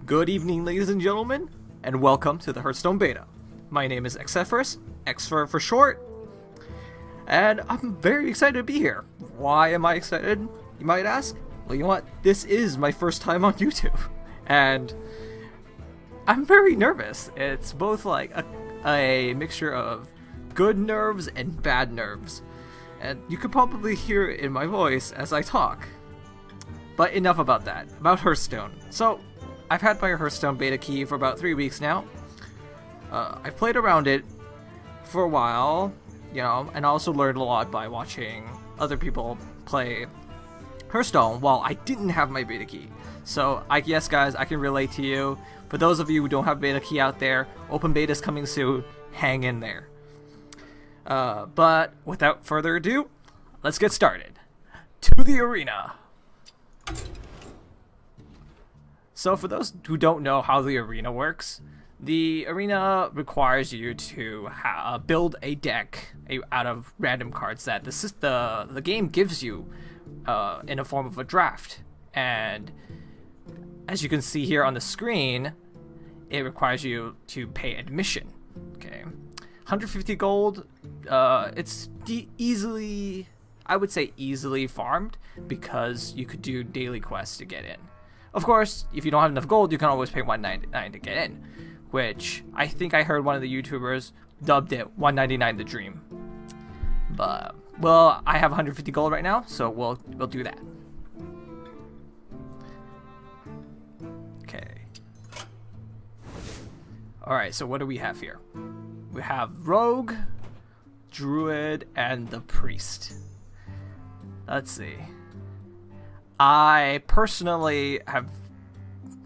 Good evening, ladies and gentlemen, and welcome to the Hearthstone Beta. My name is Xepherus, X for short, and I'm very excited to be here. Why am I excited, you might ask? Well, you know what? This is my first time on YouTube, and I'm very nervous. It's both like a mixture of good nerves and bad nerves, and you could probably hear it in my voice as I talk. But enough about that, about Hearthstone. So, I've had my Hearthstone beta key for about 3 weeks now. I've played around it for a while, and I also learned a lot by watching other people play Hearthstone while I didn't have my beta key. So, yes guys, I can relate to you. For those of you who don't have beta key out there, open beta's coming soon, hang in there. But without further ado, let's get started. To the arena! So for those who don't know how the arena works, the arena requires you to build a deck out of random cards that the game gives you in a form of a draft. And as you can see here on the screen, it requires you to pay admission. Okay, 150 gold. It's easily, I would say easily farmed, because you could do daily quests to get in. Of course, if you don't have enough gold, you can always pay $199 to get in, which I think I heard one of the YouTubers dubbed it $199 the dream. But, well, I have 150 gold right now, so we'll do that. Okay. Alright, so what do we have here? We have Rogue, Druid, and the Priest. Let's see. I personally have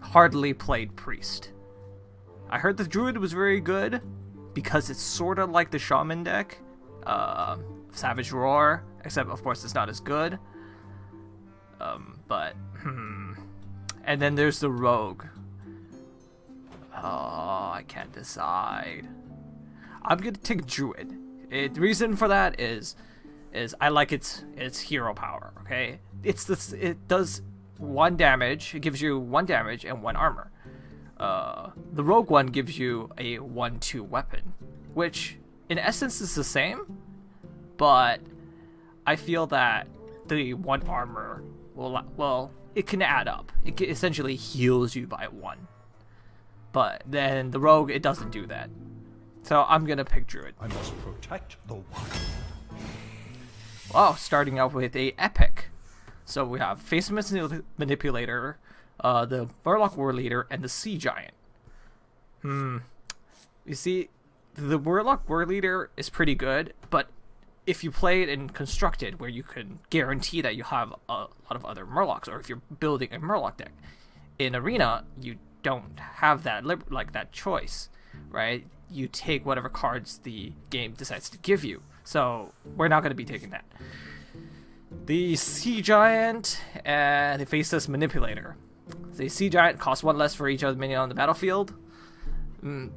hardly played Priest. I heard the Druid was very good because it's sort of like the Shaman deck, Savage Roar, except of course it's not as good. And then there's the Rogue. Oh, I can't decide. I'm gonna take Druid. The reason for that is I like its hero power. Okay, it does 1 damage. It gives you 1 damage and 1 armor. The Rogue one gives you a 1/2 weapon, which in essence is the same, but I feel that the 1 armor it can add up. It essentially heals you by 1, but then the Rogue, it doesn't do that. So I'm gonna pick Druid. I must protect the one. Well, starting out with a epic. So we have Face Manipulator, the Murloc War Leader, and the Sea Giant. You see, the Murloc War Leader is pretty good, but if you play it in Constructed, where you can guarantee that you have a lot of other Murlocs, or if you're building a Murloc deck, in Arena, you don't have that choice, right? You take whatever cards the game decides to give you. So we're not going to be taking that. The Sea Giant and the Faceless Manipulator. The Sea Giant costs 1 less for each other minion on the battlefield.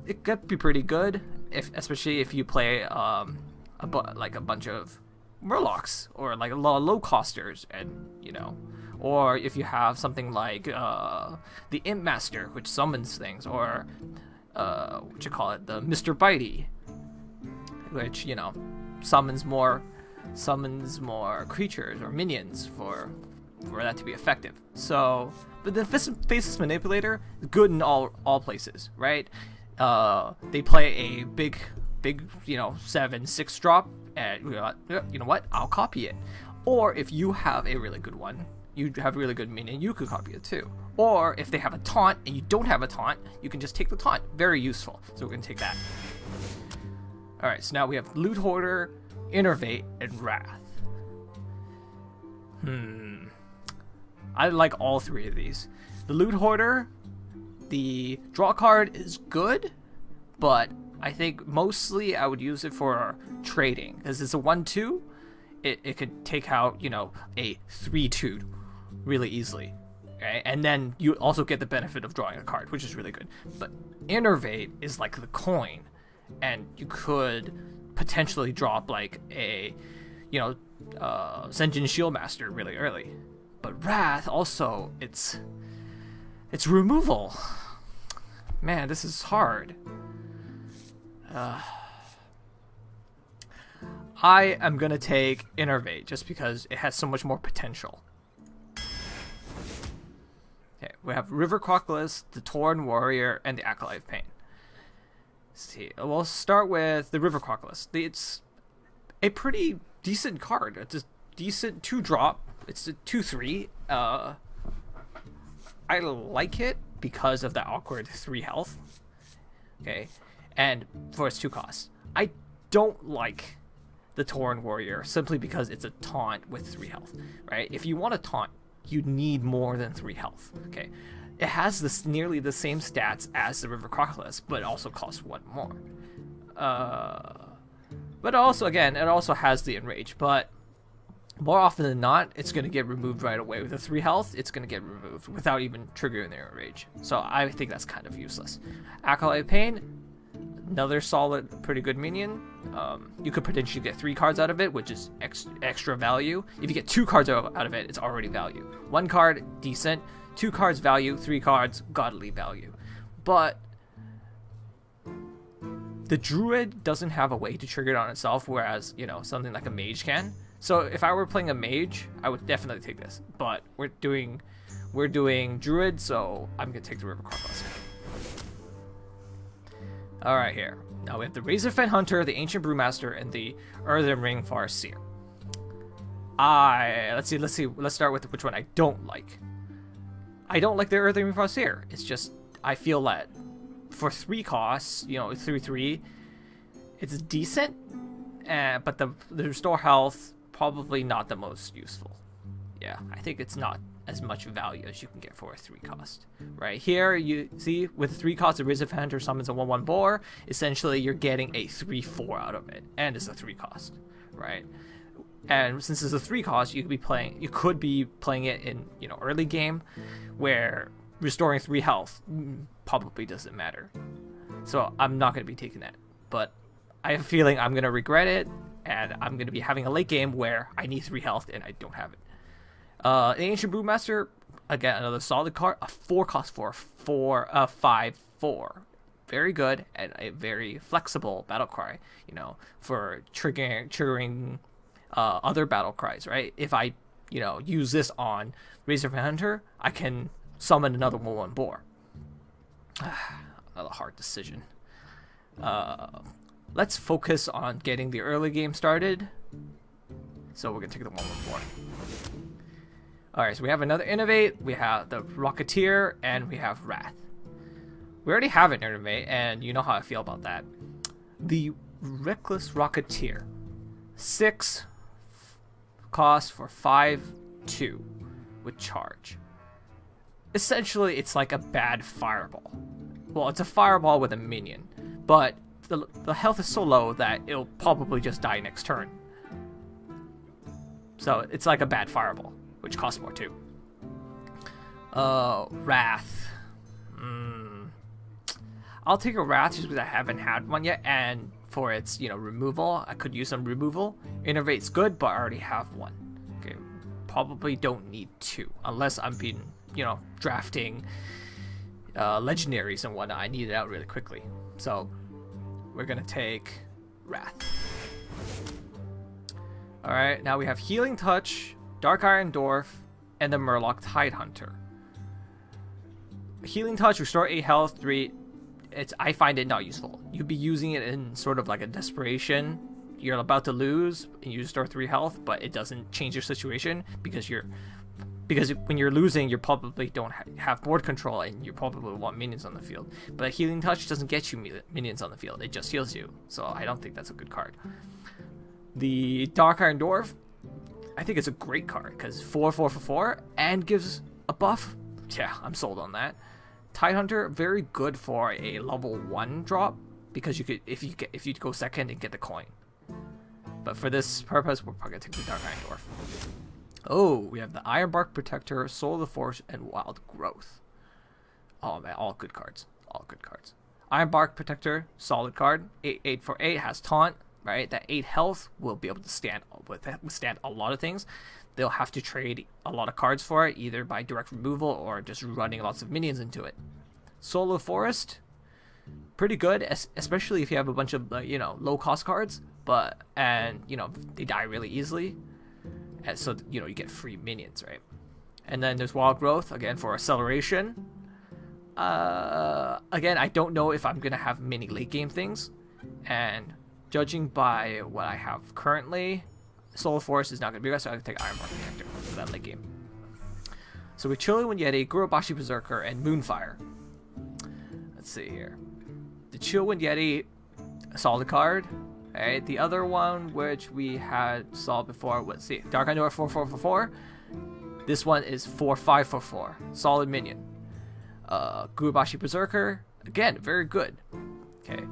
It could be pretty good, especially if you play a bunch of Murlocs, or like a lot of low costers, and or if you have something like the Imp Master, which summons things, or the Mr. Bitey, which summons more creatures or minions for that to be effective. So, but the Faceless Manipulator is good in all places, right? They play a big 7/6 drop, and you know what? I'll copy it. Or if you have a really good one, you have a really good minion, you could copy it too. Or if they have a taunt and you don't have a taunt, you can just take the taunt. Very useful. So we're gonna take that. Alright, so now we have Loot Hoarder, Innervate, and Wrath. I like all 3 of these. The Loot Hoarder, the draw card is good, but I think mostly I would use it for trading, because it's a 1/2. It could take out, a 3/2 really easily. Okay? And then you also get the benefit of drawing a card, which is really good. But Innervate is like the coin, and you could potentially drop like a Senjin Shieldmaster really early. But Wrath also, it's removal. Man, this is hard. I am going to take Innervate just because it has so much more potential. Okay, we have River Crocodilus, the Tauren Warrior, and the Acolyte of Pain. Let's see, we'll start with the River Crocodilus. It's a pretty decent card. It's a decent 2-drop. It's a 2/3. I like it because of the awkward 3 health. Okay, and for its 2 costs. I don't like the Tauren Warrior simply because it's a taunt with 3 health, right? If you want a taunt, you need more than 3 health, okay? It has this nearly the same stats as the River Crocodilus, but it also costs 1 more. But also, again, it also has the Enrage, but more often than not, it's going to get removed right away. With a 3 health, it's going to get removed without even triggering the Enrage. So I think that's kind of useless. Acolyte of Pain, another solid, pretty good minion. You could potentially get 3 cards out of it, which is extra value. If you get 2 cards out of it, it's already value. 1 card, decent. 2 cards, value. 3 cards, godly value. But the Druid doesn't have a way to trigger it on itself, whereas, you know, something like a Mage can. So if I were playing a Mage, I would definitely take this. But we're doing Druid, so I'm gonna take the River Crocodilus. All right, here. Now we have the Razorfen Hunter, the Ancient Brewmaster, and the Earthen Ring Farseer. Let's see. Let's start with which one I don't like. I don't like the Earthen Ring Farseer. It's just, I feel that for 3 costs, you know, 3/3, it's decent, but the restore health, probably not the most useful. Yeah, I think it's not as much value as you can get for a 3 cost. Right here, you see, with 3 costs, the Razorfen Hunter summons a 1/1 boar. Essentially, you're getting a 3/4 out of it, and it's a 3 cost, right? And since it's a 3 cost, you could be playing it in, you know, early game, where restoring 3 health probably doesn't matter. So I'm not going to be taking that, but I have a feeling I'm going to regret it, and I'm going to be having a late game where I need 3 health and I don't have it. The Ancient Brewmaster, again, another solid card. A 4 cost for a 5/4. Very good and a very flexible battle cry, you know, for triggering other battle cries, right? If I, you know, use this on Razorfen Hunter, I can summon another 1/1 boar. Another hard decision. Let's focus on getting the early game started. So we're going to take the 1/1 boar. Alright, so we have another Innovate, we have the Rocketeer, and we have Wrath. We already have an Innovate, and you know how I feel about that. The Reckless Rocketeer. 6 cost for 5/2 with charge. Essentially, it's like a bad fireball. Well, it's a fireball with a minion, but the health is so low that it'll probably just die next turn. So it's like a bad fireball, which costs more too. Wrath. I'll take a Wrath just because I haven't had one yet, and for its, you know, removal, I could use some removal. Innovate's good, but I already have one. Okay, probably don't need 2 unless I'm being, you know, drafting legendaries and whatnot. I need it out really quickly, so we're gonna take Wrath. All right, now we have Healing Touch, Dark Iron Dwarf, and the Murloc Tidehunter. Healing Touch, restore 8 health, 3. I find it not useful. You'd be using it in sort of like a desperation. You're about to lose, and you restore 3 health, but it doesn't change your situation because when you're losing, you probably don't have board control, and you probably want minions on the field. But Healing Touch doesn't get you minions on the field; it just heals you. So I don't think that's a good card. The Dark Iron Dwarf, I think it's a great card because 4/4 and gives a buff. Yeah, I'm sold on that. Tidehunter, very good for a level 1 drop because you could if you go second and get the coin. But for this purpose, we're probably gonna take the Dark Iron Dwarf. Oh, we have the Ironbark Protector, Soul of the Force, and Wild Growth. Oh man, all good cards. All good cards. Ironbark Protector, solid card. 8 for 8 has taunt. Right, that 8 health will be able to withstand a lot of things. They'll have to trade a lot of cards for it, either by direct removal or just running lots of minions into it. Soul of Forest, pretty good, especially if you have a bunch of low cost cards, and they die really easily, and so you get free minions, right? And then there's Wild Growth again for acceleration. Again, I don't know if I'm gonna have many late game things, and judging by what I have currently, Solar Force is not gonna be best, so I'm gonna take Ironborn Protector for that late game. So we Chillwind Yeti, Gurubashi Berserker, and Moonfire. Let's see here. The Chillwind Yeti, a solid card. Alright, the other one which we had saw before, let's see, Dark Endor 4/4/4. This one is 4/5/4, solid minion. Gurubashi Berserker, again, very good. Okay,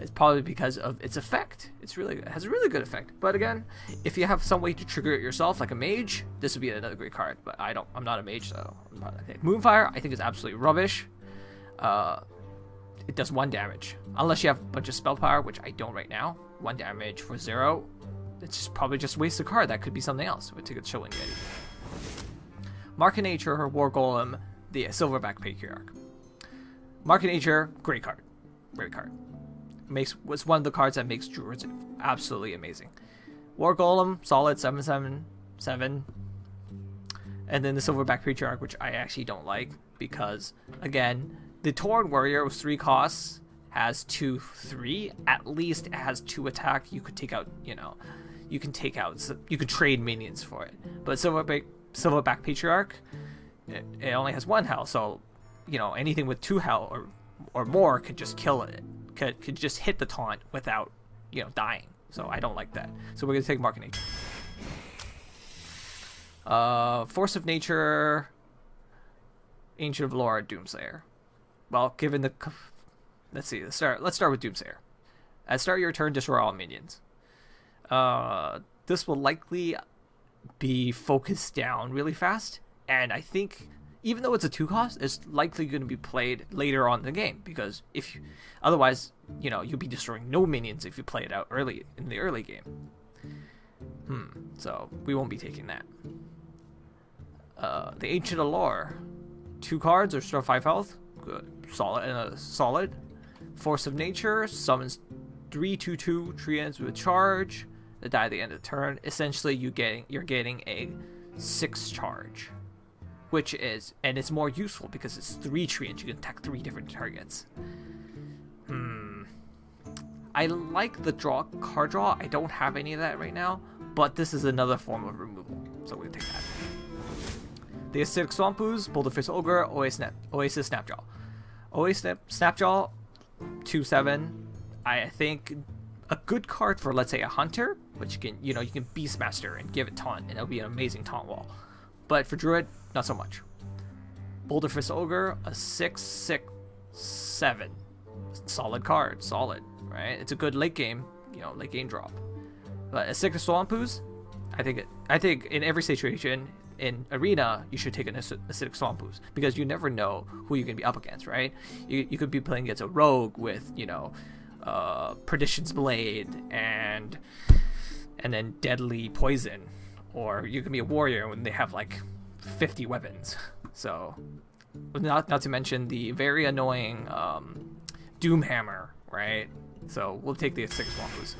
it's probably because of its effect. It has a really good effect. But again, if you have some way to trigger it yourself, like a mage, this would be another great card. But I'm not a mage, so I'm not gonna take Moonfire. I think is absolutely rubbish. It does 1 damage, unless you have a bunch of spell power, which I don't right now. 1 damage for 0. It's probably just waste a card. That could be something else. We'll take a Chillwind Yeti. Mark of Nature, War Golem, the Silverback Patriarch. Mark of Nature, great card. Great card. Was one of the cards that makes Druids absolutely amazing. War Golem, solid 7/7/7. And then the Silverback Patriarch, which I actually don't like, because, again, the Tauren Warrior with 3 costs has 2/3. At least it has 2 attack. You could take out, you can trade minions for it. But Silverback Patriarch, it only has 1 health, so anything with 2 health or more could just kill it. Could just hit the taunt without dying. So I don't like that. So we're gonna take Mark of Nature. Force of Nature, Ancient of Lore, Doomslayer. Well, given the let's start with Doomslayer. At start of your turn, destroy all minions. This will likely be focused down really fast, and I think even though it's a 2 cost, it's likely going to be played later on in the game, because otherwise you'll be destroying no minions if you play it out early in the early game. So we won't be taking that. The Ancient of Lore, 2 cards, or restore 5 health. Good, solid. Force of Nature summons 3/2/2 treants with charge that die at the end of the turn. Essentially, you're getting a 6 charge, and it's more useful because it's 3 treants. You can attack 3 different targets. I like the card draw. I don't have any of that right now, but this is another form of removal, so we'll take that. The Acidic Swamp Ooze, Boulderfist Ogre, Oasis Snapjaw. Oasis Snapjaw, 2/7. I think a good card for, let's say, a hunter, which you can Beastmaster and give it taunt, and it'll be an amazing taunt wall. But for Druid, not so much. Boulderfist Ogre, a 6/6/7. Solid card, right? It's a good late game drop. But Acidic Swamp Ooze, I think in every situation in Arena, you should take an Acidic Swamp Ooze, because you never know who you're going to be up against, right? You could be playing against a rogue with, Perdition's Blade and then Deadly Poison, or you can be a warrior when they have like 50 weapons. So, not to mention the very annoying Doomhammer, right? So we'll take the Acidic Swamp Ooze.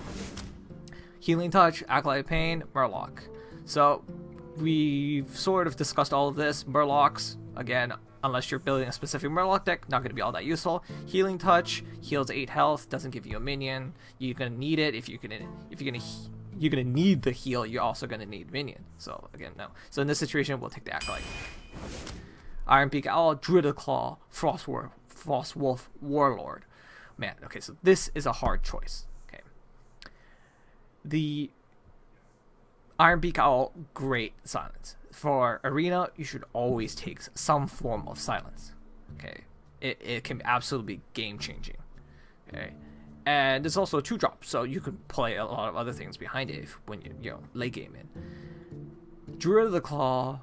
Healing Touch, Acolyte Pain, Murloc. So we've sort of discussed all of this. Murlocs, again, unless you're building a specific Murloc deck, not going to be all that useful. Healing Touch heals 8 health, doesn't give you a minion. You're going to need it you're going to need the heal. You're also going to need minion. So again, no. So in this situation, we'll take the Acolyte. Ironbeak Owl, Druid of the Claw, Frostwolf Warlord. Man, okay, so this is a hard choice. Okay, the Ironbeak Owl, great silence. For Arena, you should always take some form of silence. Okay, it can absolutely be game changing. Okay, and it's also a 2-drop, so you can play a lot of other things behind it when you late game in. Druid of the Claw,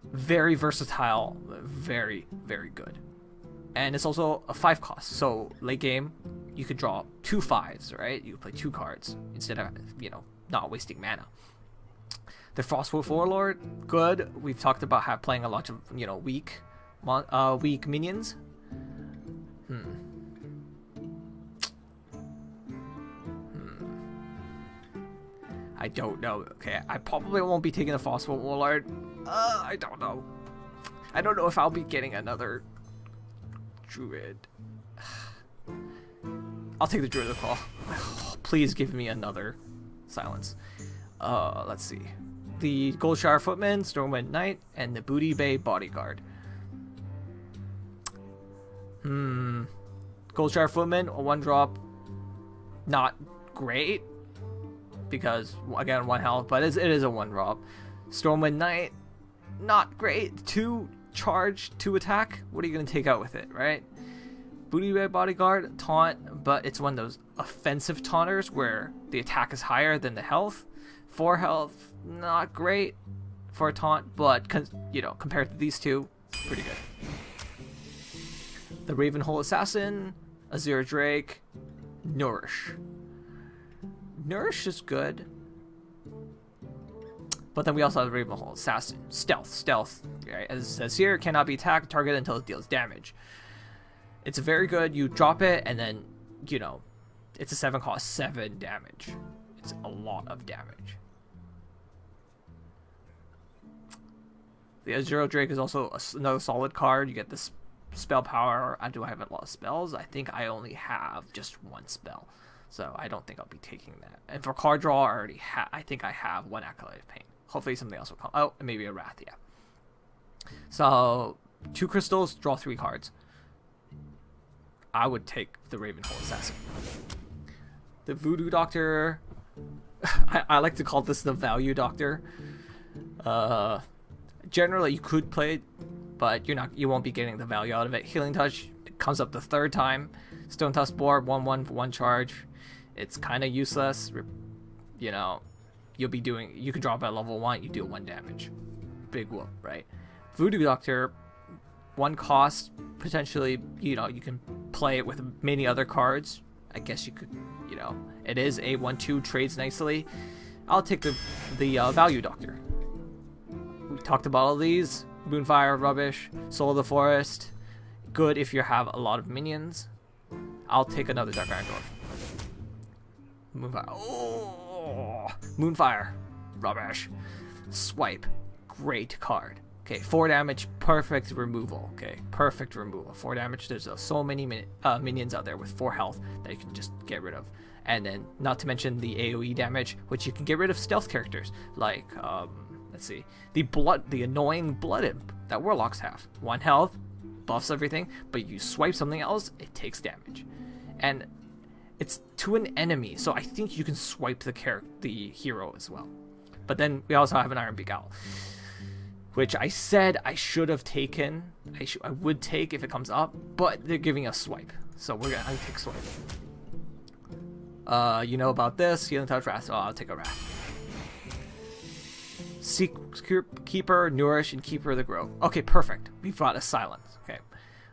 very versatile, very, very good. And it's also a 5 cost, so late game, you could draw 2 5s, right? You can play 2 cards instead of, not wasting mana. The Frostwolf Warlord, good. We've talked about playing a lot of, weak minions. I don't know. Okay, I probably won't be taking the Phosphor Warlord. I don't know. I don't know if I'll be getting another Druid. I'll take the Druid of the Claw. Please give me another Silence. Let's see. The Goldshire Footman, Stormwind Knight, and the Booty Bay Bodyguard. Goldshire Footman, a 1-drop. Not great. Because, again, 1 health, but it is a 1-drop. Stormwind Knight, not great. 2 charge, 2 attack. What are you going to take out with it, right? Booty Bay Bodyguard, taunt, but it's one of those offensive taunters where the attack is higher than the health. 4 health, not great for a taunt, but, compared to these two, pretty good. The Ravenhole Assassin, Azure Drake, Nourish. Nourish is good. But then we also have the Ravenhole Assassin. Stealth. Right? As it says here, cannot be attacked, target until it deals damage. It's very good. You drop it, and then, it's a 7 cost, 7 damage. It's a lot of damage. The Azure Drake is also another solid card. You get this spell power. Do I have a lot of spells? I think I only have just 1 spell. So I don't think I'll be taking that. And for card draw, I think I have 1 Acolyte of Pain. Hopefully something else will come. Oh, and maybe a Wrath, yeah. So, 2 crystals, draw 3 cards. I would take the Ravenhole Assassin. The Voodoo Doctor, I like to call this the Value Doctor. Generally, you could play it, but you won't be getting the value out of it. Healing Touch, it comes up the 3rd time. Stone Tusk Boar, 1/1 for 1 charge. It's kind of useless. You can drop at level 1, you do 1 damage. Big whoop, right? Voodoo Doctor, 1 cost, potentially, you can play it with many other cards. I guess you could, it is a 1/2, trades nicely. I'll take the Value Doctor. We talked about all these. Moonfire, rubbish. Soul of the Forest, good if you have a lot of minions. I'll take another Dark Iron Dwarf. Moonfire. Oh, Moonfire, rubbish. Swipe, great card. Okay, 4 damage, perfect removal. Okay, perfect removal. 4 damage. There's so many minions out there with 4 health that you can just get rid of. And then, not to mention the AoE damage, which you can get rid of stealth characters like, let's see, the annoying Blood Imp that Warlocks have. 1 health, buffs everything, but you swipe something else, it takes damage. And it's to an enemy, so I think you can swipe the hero as well. But then we also have an Iron Beak Owl, which I said I should have taken. I would take if it comes up, but they're giving us swipe, so I take swipe. You know about this, Healing Touch, Wrath. So I'll take a Wrath. Keeper, Nourish, and Keeper of the Grove. Okay, perfect. We've got a Silence. Okay,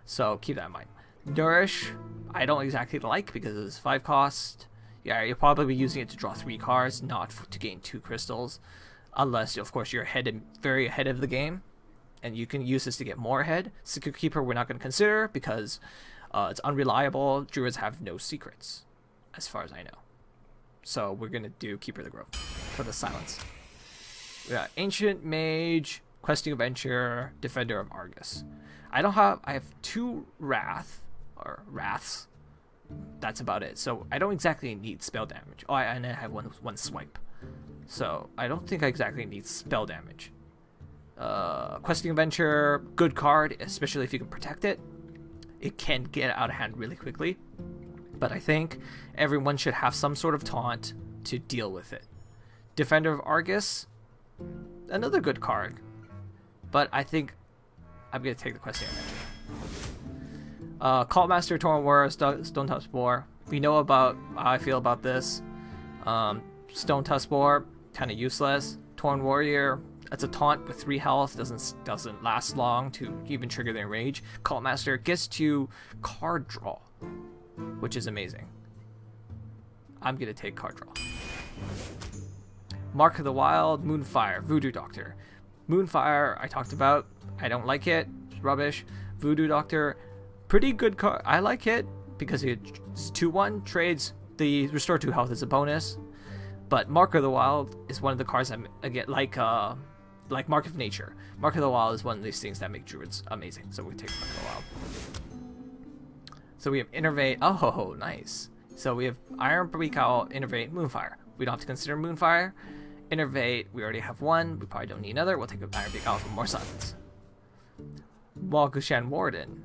so keep that in mind. Nourish, I don't exactly like because it's 5 cost. Yeah, you'll probably be using it to draw 3 cards, not to gain 2 crystals. Unless, of course, you're very ahead of the game, and you can use this to get more ahead. Secret Keeper we're not going to consider because it's unreliable. Druids have no secrets, as far as I know. So we're going to do Keeper of the Grove for the Silence. We got Ancient Mage, Questing Adventure, Defender of Argus. I have 2 Wraths. That's about it. So I don't exactly need spell damage. Oh, and I have one swipe. So I don't think I exactly need spell damage. Questing Adventure, good card, especially if you can protect it. It can get out of hand really quickly. But I think everyone should have some sort of taunt to deal with it. Defender of Argus, another good card. But I think I'm going to take the Questing Adventure. Cult Master, Torn Warrior, Stone Tusk Boar. We know about how I feel about this. Stone Tusk Boar, kind of useless. Torn Warrior, that's a taunt with 3 health, doesn't last long to even trigger the enrage. Cult Master gets to card draw, which is amazing. I'm gonna take card draw. Mark of the Wild, Moonfire, Voodoo Doctor. Moonfire, I talked about. I don't like it. It's rubbish. Voodoo Doctor, pretty good card. I like it because it's 2/1 trades. The restore 2 health is a bonus. But Mark of the Wild is one of the cards I get like Mark of Nature. Mark of the Wild is one of these things that make druids amazing. So we take Mark of the Wild. So we have Innervate. Oh, nice. So we have Iron Beak Owl, Innervate, Moonfire. We don't have to consider Moonfire. Innervate, we already have one. We probably don't need another. We'll take an Iron Beak Owl for more silence. Malgushan Warden.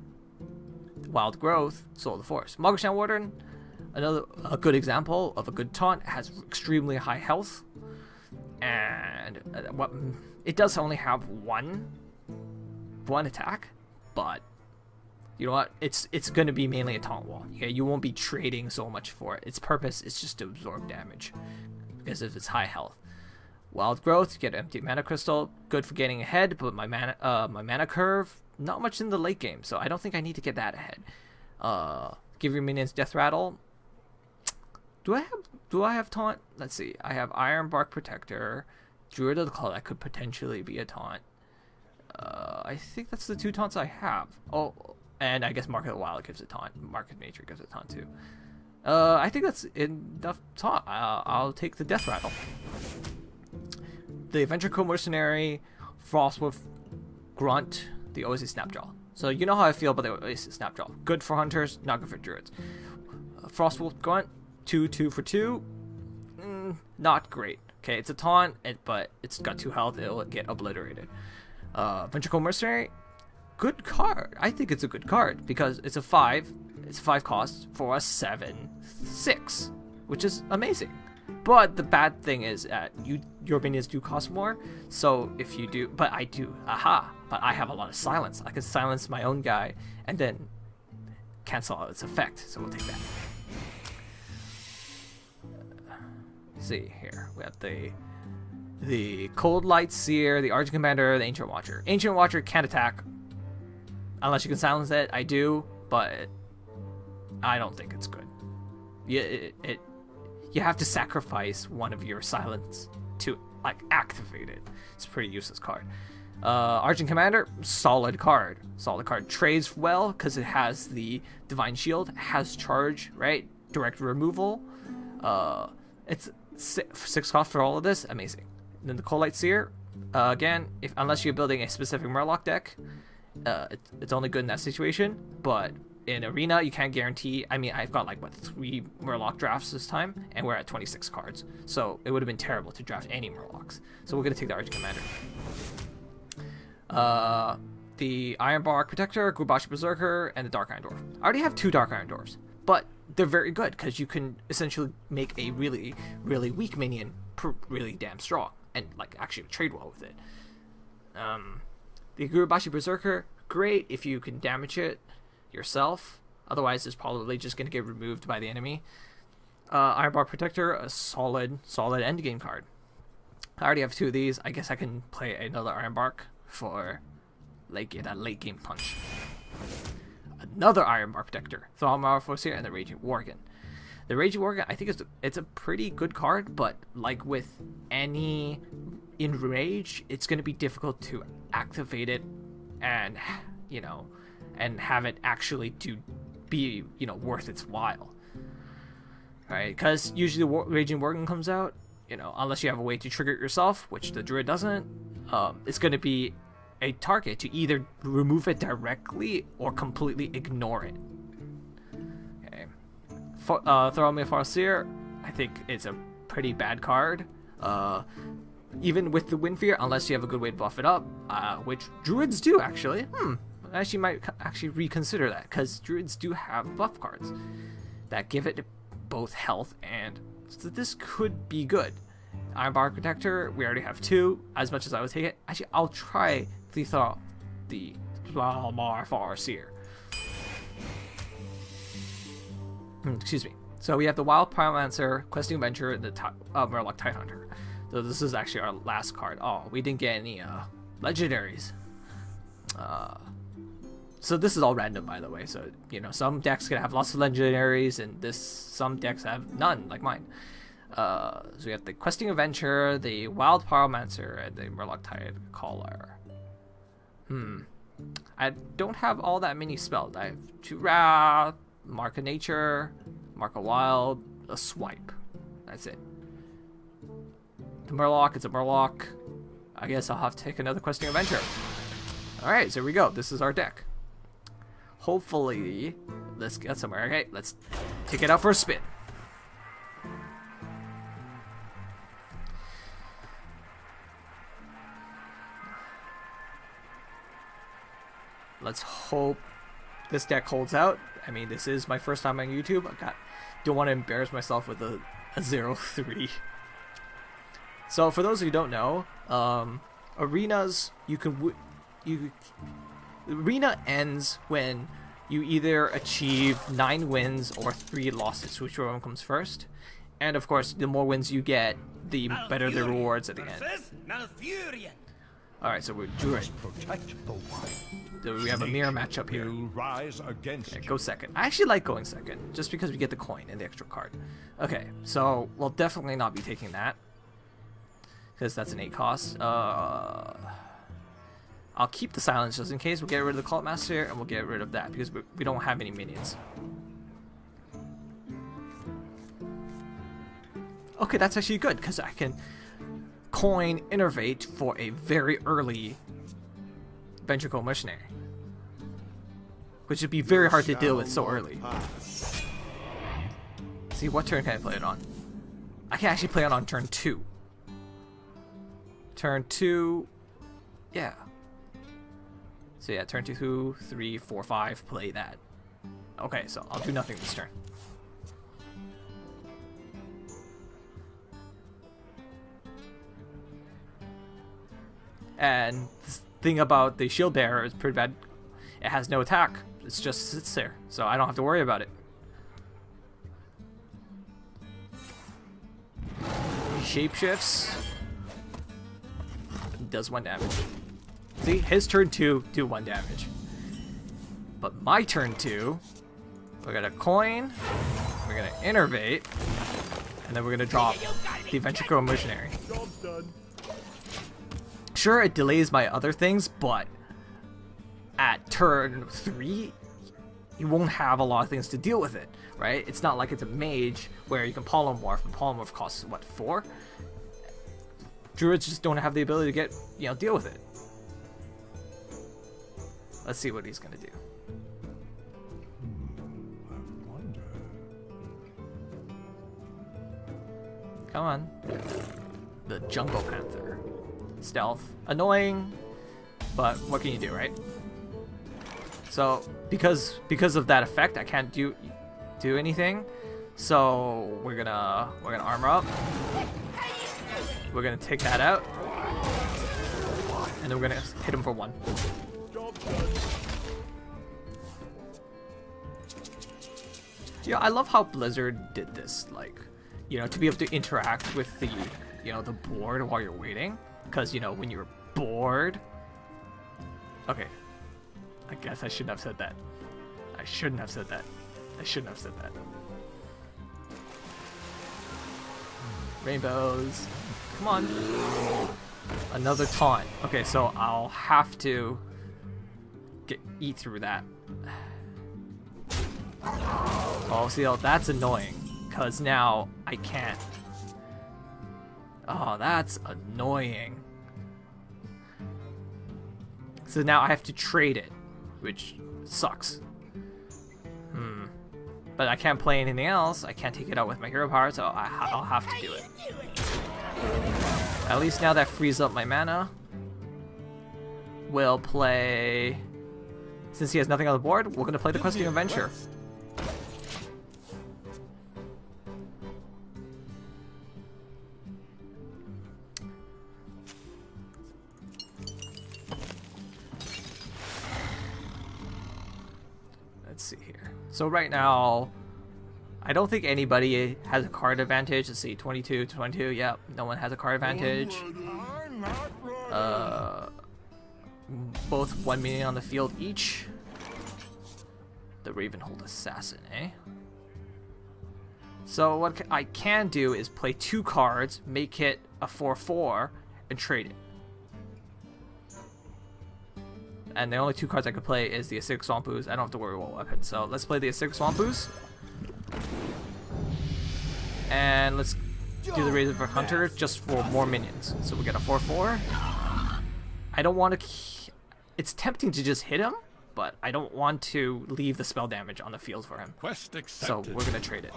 Wild Growth, Soul of the Forest. Malgushan Warden, a good example of a good taunt. It has extremely high health. And it does only have one attack, but you know what? It's going to be mainly a taunt wall. Okay, you won't be trading so much for it. Its purpose is just to absorb damage because of its high health. Wild Growth, get empty mana crystal, good for getting ahead, but my mana curve not much in the late game, so I don't think I need to get that ahead. Give your minions Death Rattle. Do I have taunt? Let's see. I have Iron Bark Protector, Druid of the Claw, that could potentially be a taunt. I think that's the 2 taunts I have. Oh, and I guess Mark of the Wild gives a taunt. Mark of Nature gives a taunt too. I think that's enough taunt. I'll take the Death Rattle. The Adventure Mercenary, Frostwolf Grunt, the Oasis Snapjaw. So you know how I feel about the Oasis Snapjaw. Good for hunters, not good for druids. Frostwolf Grunt, 2 for 2. Not great. Okay, it's a taunt, but it's got 2 health. It'll get obliterated. Adventure Mercenary, good card. I think it's a good card because it's a 5. It's 5 cost for a 7/6, which is amazing. But the bad thing is that your minions do cost more. So if you do, but I do, but I have a lot of silence. I can silence my own guy and then cancel out its effect. So we'll take that. See here, we have the Cold Light Seer, the Argent Commander, the Ancient Watcher. Ancient Watcher can't attack unless you can silence it. I do, but I don't think it's good. You have to sacrifice one of your silence to activate it. It's a pretty useless card. Argent Commander, solid card. Solid card. Trades well because it has the Divine Shield, has charge, right? Direct removal. It's 6 cost for all of this. Amazing. And then the Cold Light Seer, again, unless you're building a specific Murloc deck, it's only good in that situation. But in Arena, you can't guarantee. I mean, I've got 3 Murloc drafts this time, and we're at 26 cards. So it would have been terrible to draft any Murlocs. So we're going to take the Argent Commander. The Iron Bark Protector, Gubashi Berserker, and the Dark Iron Dwarf. I already have 2 Dark Iron Dwarfs, but they're very good because you can essentially make a really, really weak minion really damn strong and actually trade well with it. The Gubashi Berserker, great if you can damage it yourself. Otherwise, it's probably just going to get removed by the enemy. Iron Bark Protector, a solid endgame card. I already have 2 of these. I guess I can play another Iron Bark for that late game punch. Another Iron Bark Protector, Thalmar Forcier, and the Raging Worgen. The Raging Worgen, I think it's a pretty good card, but like with any Enrage, it's going to be difficult to activate it and have it actually to be worth its while, right? Because usually the Raging Worgen comes out, unless you have a way to trigger it yourself, which the Druid doesn't. It's going to be a target to either remove it directly or completely ignore it. Okay. Thalmar Forcier, I think it's a pretty bad card. Even with the Wind Fear, unless you have a good way to buff it up, which Druids do actually. I actually might reconsider that, because Druids do have buff cards that give it both health and... So this could be good. Iron Bark Protector, we already have 2. As much as I would take it, actually, I'll try the Thalmar Forcier. Excuse me. So we have the Wild Pyromancer, Questing Adventure, and the Murloc Tidehunter. So this is actually our last card. Oh, we didn't get any legendaries. So this is all random, by the way. So some decks can have lots of legendaries, and some decks have none, like mine. So we have the Questing Adventure, the Wild Pyromancer, and the Murloc Tidecaller. I don't have all that many spells. I have 2 Wrath, Mark of Nature, Mark of Wild, a Swipe. That's it. the Murloc. It's a Murloc. I guess I'll have to take another questing adventure. Alright, so here we go. This is our deck. Hopefully, let's get somewhere. Okay, let's take it out for a spin. Let's hope this deck holds out. I mean, this is my first time on YouTube. Don't want to embarrass myself with a 0-3. So for those who don't know, arenas, arena ends when you either achieve 9 wins or 3 losses, whichever one comes first. And of course, the more wins you get, the better the rewards at the end. Alright, so we're Druid. Protect the wild. We have a mirror matchup here. Will rise against Okay, go second. I actually like going second, just because we get the coin and the extra card. Okay, so we'll definitely not be taking that, because that's an 8 cost. I'll keep the silence just in case. We'll get rid of the Cult Master, and we'll get rid of that, because we don't have any minions. Okay, that's actually good, because I can coin Innervate for a very early Ventricle Missionary, which would be very hard to deal with so early. See, what turn can I play it on? I can actually play it on turn 2. Turn 2, yeah. So yeah, turn 2, 3, 4, 5, play that. Okay, so I'll do nothing this turn. And this thing about the Shield Bearer is pretty bad. It has no attack. It just sits there, so I don't have to worry about it. He shapeshifts. Does 1 damage. See, his turn 2 do 1 damage. But my turn 2, we're gonna coin, we're gonna innervate, and then we're gonna drop the Ventricle Missionary. Sure, it delays my other things, but at turn 3, you won't have a lot of things to deal with it, right? It's not like it's a mage where you can polymorph, and polymorph costs, what, 4? Druids just don't have the ability to get, deal with it. Let's see what he's gonna do. I wonder. Come on. The Jungle Panther. Stealth. Annoying, but what can you do, right? So, because of that effect, I can't do anything. So, we're gonna armor up. We're gonna take that out. And then we're gonna hit him for 1. Yeah, I love how Blizzard did this, like, to be able to interact with the, the board while you're waiting. Because, when you're bored... Okay. I guess I shouldn't have said that. I shouldn't have said that. Rainbows. Come on. Another taunt. Okay, so I'll have to eat through that. Oh, see, that's annoying. Because now I can't. Oh, that's annoying. So now I have to trade it, which sucks. But I can't play anything else. I can't take it out with my hero power, so I'll have to do it. At least now that frees up my mana. We'll play... Since he has nothing on the board, we're going to play the Questing Adventure. Let's see here. So right now, I don't think anybody has a card advantage. Let's see, 22 to 22. Yep, no one has a card advantage. Both 1 minion on the field each. The Ravenhold Assassin, eh? So what I can do is play 2 cards, make it a 4/4, and trade it. And the only 2 cards I could play is the Acidic Swamp Ooze. I don't have to worry about weapons. So let's play the Acidic Swamp Ooze. And let's do the Razor for Hunter just for more minions. So we get a 4/4. I don't want to. It's tempting to just hit him, but I don't want to leave the spell damage on the field for him. Quest accepted. So we're gonna trade it.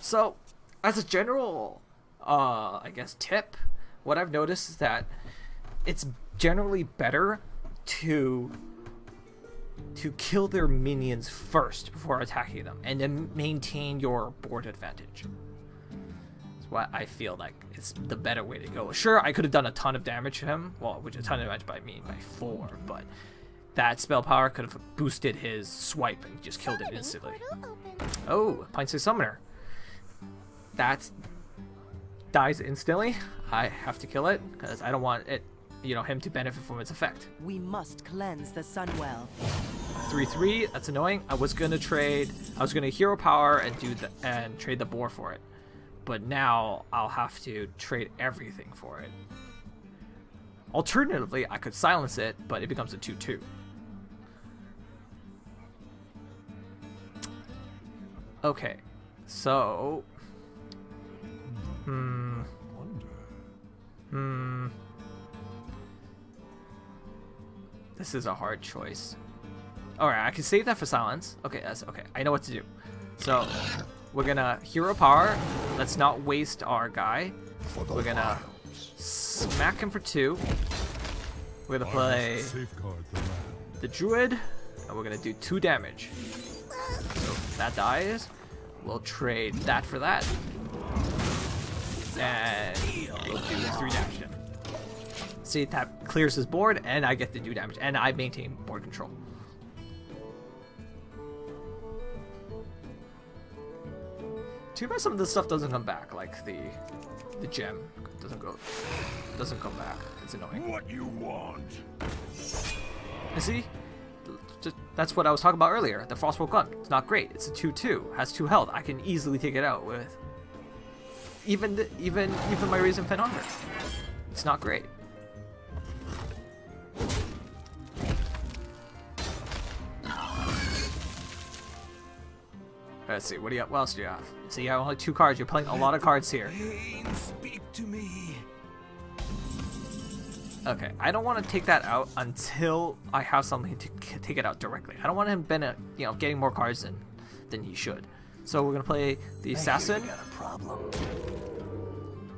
So, as a general, I guess tip, what I've noticed is that it's generally better to kill their minions first before attacking them, and then maintain your board advantage. That's what I feel like it's the better way to go. Sure, I could have done a ton of damage to him, well, which a ton of damage by me by 4, but that spell power could have boosted his swipe and just killed it instantly. Oh, Pine Six Summoner. That dies instantly. I have to kill it because I don't want it, him to benefit from its effect. We must cleanse the Sunwell. 3/3. That's annoying. I was gonna hero power and trade the boar for it, but now I'll have to trade everything for it. Alternatively, I could silence it, but it becomes a 2/2. Okay, so this is a hard choice. Alright, I can save that for silence. Okay, that's okay. I know what to do. So, we're gonna hero power. Let's not waste our guy. We're gonna smack him for 2. We're gonna play the druid, and we're gonna do 2 damage. So that dies. We'll trade that for that, and we'll do 3 damage to him. See, that clears his board, and I get to do damage, and I maintain board control. Too bad some of this stuff doesn't come back, like the gem doesn't come back. It's annoying. What you want? You see, that's what I was talking about earlier. The Frostbolt gun. It's not great. It's a 2/2. Has 2 health. I can easily take it out with even my Raisin Fen Hunter. It's not great. Let's see. What else do you have? So you have only 2 cards. You're playing a lot of cards here. Speak to me. Okay, I don't want to take that out until I have something to take it out directly. I don't want him getting more cards than he should. So we're gonna play the assassin. Got a problem.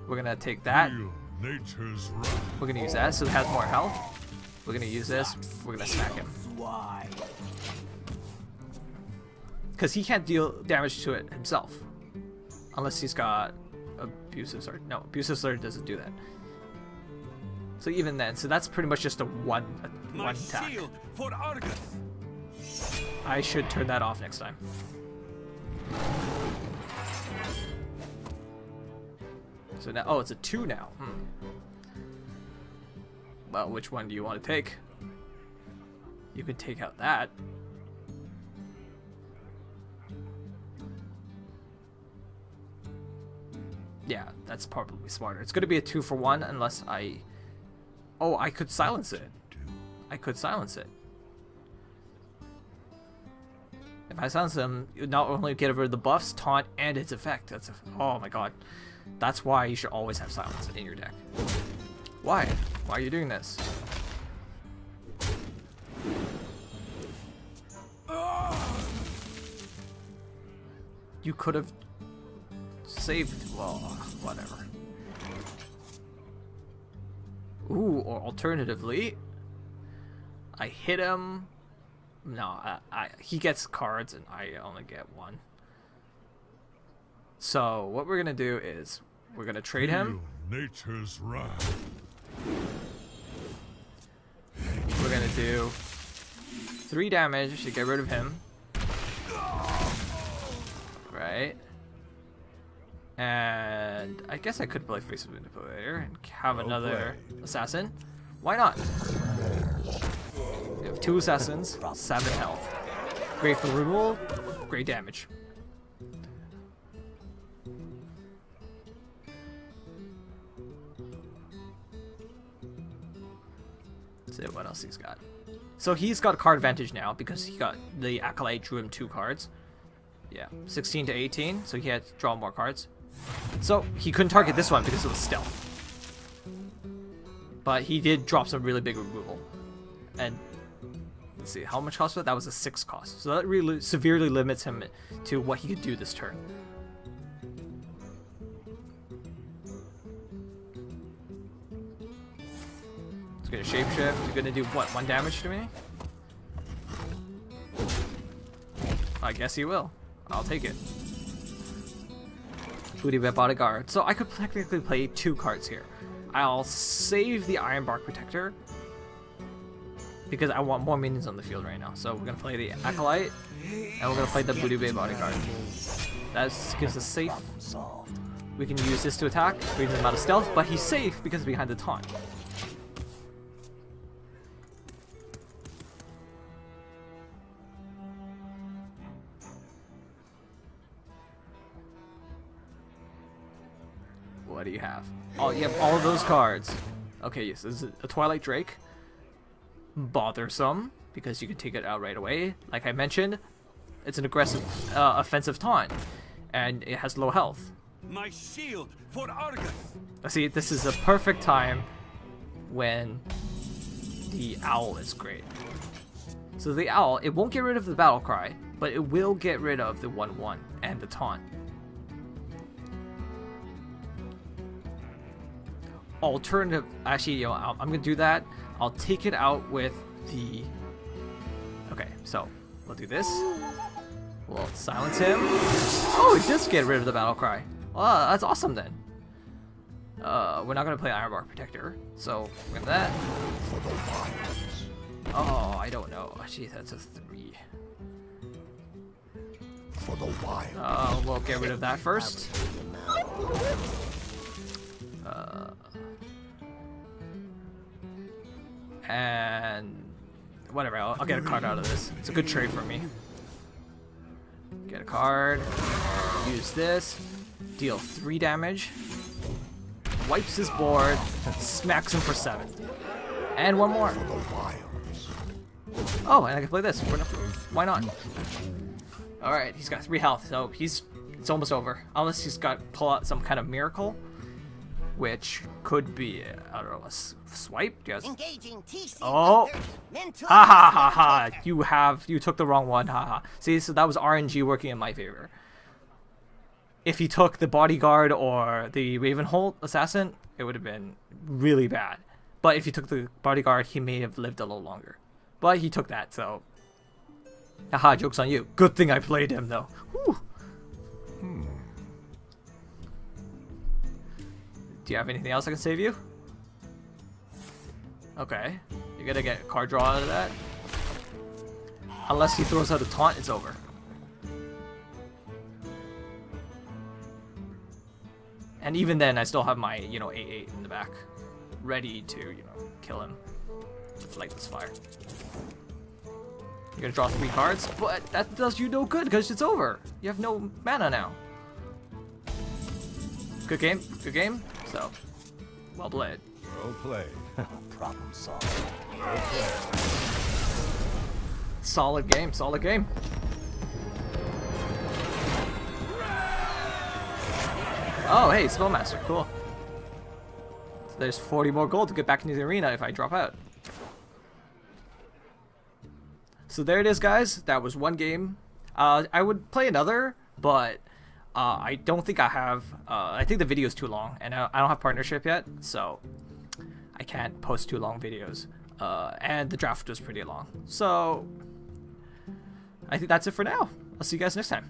We're gonna take that. Nature's right. We're gonna use that so it has more health. We're gonna use this. We're gonna smack him. Why? Because he can't deal damage to it himself. Unless he's got Abusive Sword. No, Abusive Sword doesn't do that. So even then, so that's pretty much just a one attack. Shield for Argus. I should turn that off next time. So now, it's a 2 now. Well, which one do you want to take? You can take out that. Yeah, that's probably smarter. It's going to be a 2-for-1 unless I... Oh, I could silence it. I could silence it. If I silence him, you not only get rid of the buffs, taunt, and its effect. Oh my god. That's why you should always have silence in your deck. Why? Why are you doing this? You could have saved. Well, whatever. Ooh, or alternatively, I hit him. No, he gets cards and I only get 1. So what we're gonna do is we're gonna trade him. Nature's right. We're gonna do 3 damage to get rid of him. Right. And I guess I could play Face Manipulator and have another assassin. Why not? We have 2 assassins, 7 health. Great for removal, great damage. Let's see what else he's got. So he's got card advantage now because he got the Acolyte drew him 2 cards. Yeah, 16 to 18, so he had to draw more cards. So he couldn't target this one because it was stealth. But he did drop some really big removal. And let's see, how much cost was that? That was a 6 cost. So that really severely limits him to what he could do this turn. It's gonna shapeshift. You're gonna do what? 1 damage to me? I guess he will. I'll take it. Booty Whip Bodyguard. So I could technically play 2 cards here. I'll save the Iron Bark Protector because I want more minions on the field right now. So we're gonna play the Acolyte and we're gonna play the Booty Bay Bodyguard. That gives us safe. We can use this to attack, brings him out of stealth, but he's safe because behind the taunt. What do you have? Oh, you have all of those cards. Okay, yes, this is a Twilight Drake. Bothersome, because you can take it out right away. Like I mentioned, it's an aggressive, offensive taunt, and it has low health. My shield for Argus. See, this is a perfect time when the Owl is great. So the Owl, it won't get rid of the Battle Cry, but it will get rid of the 1/1 and the taunt. Alternative, actually, you know, I'm gonna do that. I'll take it out with the. Okay, so we'll do this. We'll silence him. Oh, it does get rid of the Battle Cry. Oh, that's awesome then. We're not gonna play Iron Bark Protector, so we're gonna that. Oh, I don't know. Actually, that's a 3. For the wild. We'll get rid of that first. And whatever, I'll get a card out of this. It's a good trade for me. Get a card, use this, deal 3 damage, wipes his board, smacks him for 7. And 1 more. Oh, and I can play this. Why not? Alright, he's got 3 health, so it's almost over. Unless he's got pull out some kind of miracle. Which could be, I don't know, a swipe? Yes. Oh! Ha ha ha ha! You took the wrong one, ha ha. See, so that was RNG working in my favor. If he took the Bodyguard or the Ravenholt Assassin, it would have been really bad. But if he took the Bodyguard, he may have lived a little longer. But he took that, so. Haha, joke's on you. Good thing I played him, though. Whew. Do you have anything else I can save you? Okay. You're gonna get a card draw out of that. Unless he throws out a taunt, it's over. And even then, I still have my, 8/8 in the back. Ready to, kill him with Lightless Fire. You're gonna draw 3 cards, but that does you no good because it's over. You have no mana now. Good game. Good game. So, well played. Well played. Problem solved. Well played. Solid game. Solid game. Oh, hey, Spellmaster. Cool. So there's 40 more gold to get back into the arena if I drop out. So there it is, guys. That was 1 game. I would play another, but I don't think I have. I think the video is too long, and I don't have partnership yet, so I can't post too long videos. And the draft was pretty long, so I think that's it for now. I'll see you guys next time.